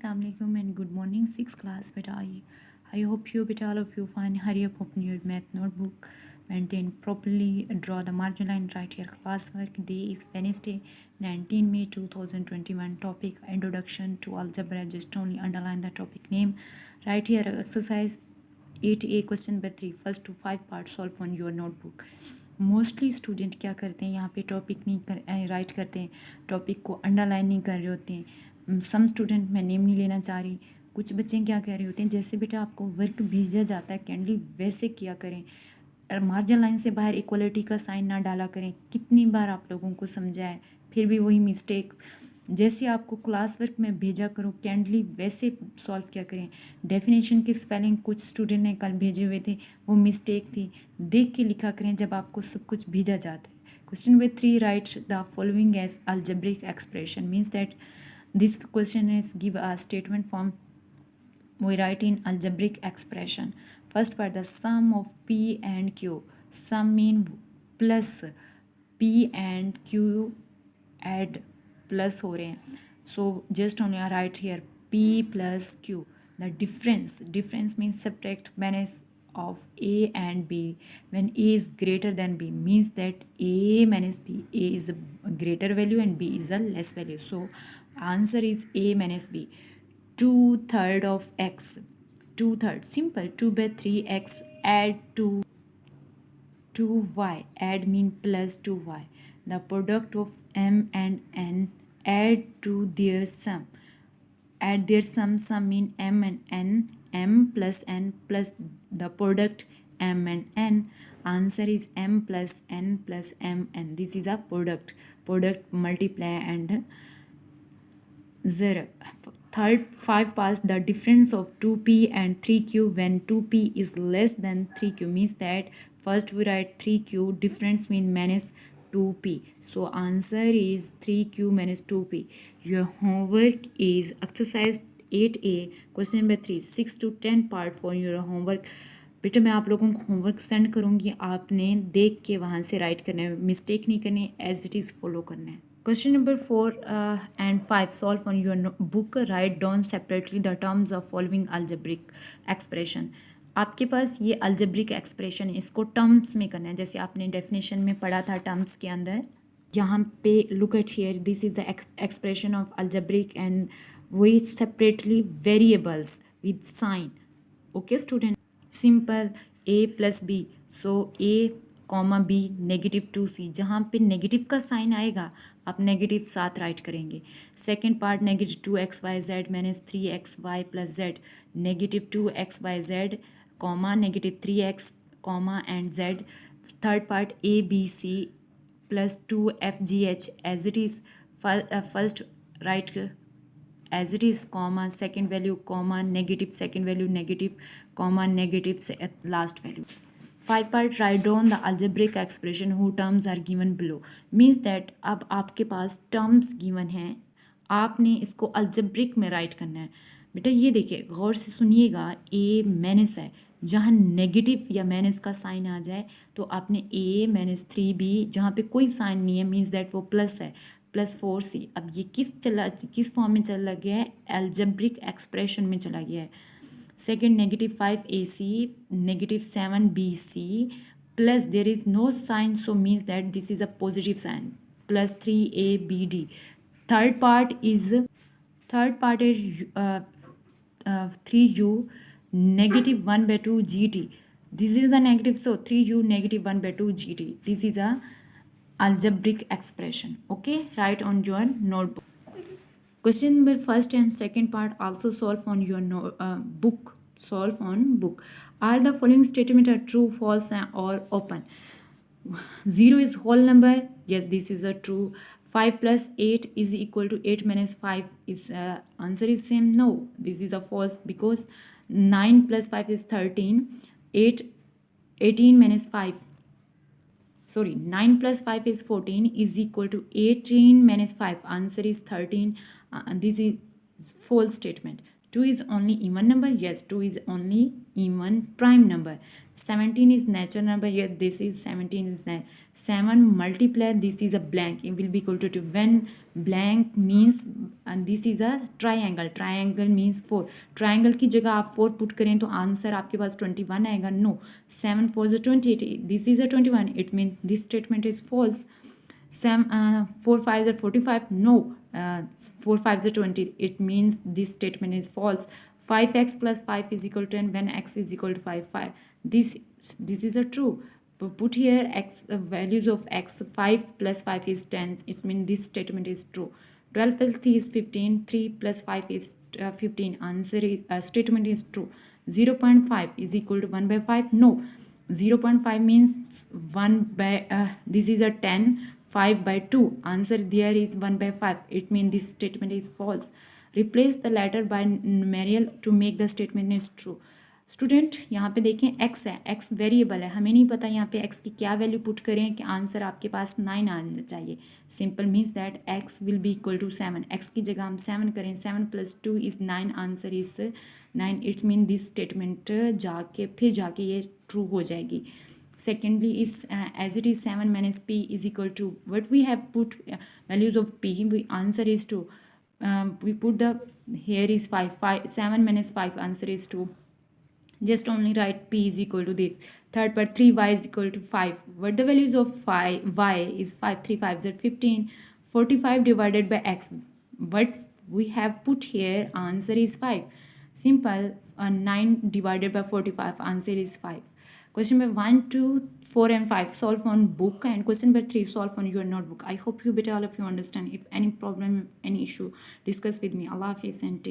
Assalamualaikum and good morning, 6th class. Beta, I hope you, beta, all of you fine. Hurry up, open your math notebook, maintain properly, draw the margin line, write your classwork. Day is Wednesday, 19 May 2021. Topic Introduction to Algebra. Just only underline the topic name. Write here exercise 8A question number 3. First to 5 parts solve on your notebook. Mostly student क्या करते हैं, यहाँ पे topic नहीं right करते हैं, topic को underline नहीं कर रहे होते हैं. सम स्टूडेंट मैं नेम नहीं लेना चाह रही. कुछ बच्चे क्या कह रहे होते हैं, जैसे बेटा आपको वर्क भेजा जाता है कैंडली वैसे किया करें, मार्जिन लाइन से बाहर इक्वलिटी का साइन ना डाला करें. कितनी बार आप लोगों को समझाया, फिर भी वही मिस्टेक. जैसे आपको क्लास वर्क में भेजा करो कैंडली वैसे सॉल्व किया करें. डेफिनेशन की स्पेलिंग कुछ स्टूडेंट ने कल भेजे हुए थे, वो मिस्टेक थी. देख के लिखा करें जब आपको सब कुछ भेजा जाता है. Question number 3, write the following as algebraic expression. Means that this question is give a statement form. We write in algebraic expression. First part, the sum of p and q. Sum mean plus, p and q add plus हो रहे हैं. So just only right here p plus q. The difference means subtract minus of a and b when a is greater than b, means that a minus b, a is a greater value and b is a less value. So answer is a minus b. 2/3 of x, 2/3 simple. 2/3x add to 2y, add mean plus 2y. The product of m and n add to their sum, add their sum mean m and n, m plus n plus the product m and n. Answer is m plus n plus m n. This is a product multiply and zero. Third 5 parts, the difference of 2p and 3q when 2p is less than 3q, means that first we write 3q, difference mean minus 2p. So answer is 3q minus 2p. Your homework is exercise 8a question number 3. 6 to 10 part for your homework. बेटा मैं आप लोगों को homework send करूँगी, आपने देख के वहाँ से राइट करना है, मिस्टेक नहीं करनी, एज इट इज़ फॉलो करना है. Question number 4 and 5 solve on your book. Write down separately the terms of following algebraic expression. आपके पास ये algebraic expression है, इसको टर्म्स में करना है जैसे आपने डेफिनेशन में पढ़ा था टर्म्स के अंदर. यहाँ पे look at here, this is the expression of algebraic and we separately variables with sign. Okay student, simple a plus b. So a comma b negative 2c, जहाँ पे नेगेटिव का साइन आएगा आप नेगेटिव 7 राइट करेंगे. Second part negative 2xyz minus 3xy plus z, negative 2xyz comma negative 3x comma and z. Third part abc plus 2fgh as it is, first right as it is comma second value comma negative second value negative comma negative से last value. 5 part, write down the algebraic expression whose terms are given below. Means that अब आपके पास terms given हैं, आपने इसको algebraic में right करना है. बेटा ये देखिए गौर से सुनिएगा, a माइनस है, जहाँ नेगेटिव या माइनस का साइन आ जाए तो आपने a माइनस 3b, जहाँ पे कोई साइन नहीं है मीन्स दैट वो प्लस है, प्लस 4c. अब ये किस फॉर्म में चला गया है, algebraic एक्सप्रेशन में चला गया है. Second, negative 5ac, negative 7bc, plus there is no sign, so means that this is a positive sign, plus 3abd. Third part is 3u negative 1/2 gt. This is a negative, so 3u negative 1/2 gt. This is a algebraic expression. Okay, write on your notebook. Question number first and second part also solve on your book. Solve on book. Are the following statement are true, false, or open? 0 is whole number. Yes, this is a true. 5 plus 8 is equal to 8 minus 5 is answer is same. No, this is a false because 9 plus 5 is 13. 18 minus 5. Sorry, 9 plus 5 is 14 is equal to 18 minus 5. Answer is 13. This is false statement. 2 is only even number? Yes, 2 is only even prime number. 17 is natural number? Yes, this is 17 is 7 multiply, this is a blank, it will be equal to 2. When blank means, and this is a triangle means 4. Triangle की जगह आप 4 put करें तो answer आपके पास 21 आएगा. No, 7 4 is 28, this is a 21, it means this statement is false. 4 5 is 45, no, 4 5 is 20, it means this statement is false. 5x plus 5 is equal to 10 when x is equal to 5. This is a true. Put here x values of x. 5 plus 5 is 10, it means this statement is true. 12 plus 3 is 15, 3 plus 5 is 15, answer is statement is true. 0.5 is equal to 1 by 5, no, 0.5 means 1 by this is a 10, 5 by 2, answer there is 1 by 5, it means this statement is false. Replace the letter by numeral to make the statement is true. Student यहाँ पे देखें x है, x variable है, हमें नहीं पता यहाँ पे x की क्या वैल्यू पुट करें कि आंसर आपके पास 9 आना चाहिए. Simple means that x will be equal to 7, x की जगह हम 7 करें, 7 plus 2 is 9, answer is 9. It mean this statement जाके ये ट्रू हो जाएगी. Secondly is as it is 7 minus p is equal to what we have put values of p, we answer is 2. We put the here is 5, 7 minus 5, answer is 2. Just only write p is equal to this. Third part, 3y is equal to 5. What the values of y is 5, 3 5 is 15. 45 divided by x. What we have put here, answer is 5. Simple. 9 divided by 45, answer is 5. Question number 1, 2, 4 and 5 solve on book, and question number 3 solve on your notebook. I hope you better all of you understand. If any problem, any issue, discuss with me. Allah Hafiz and take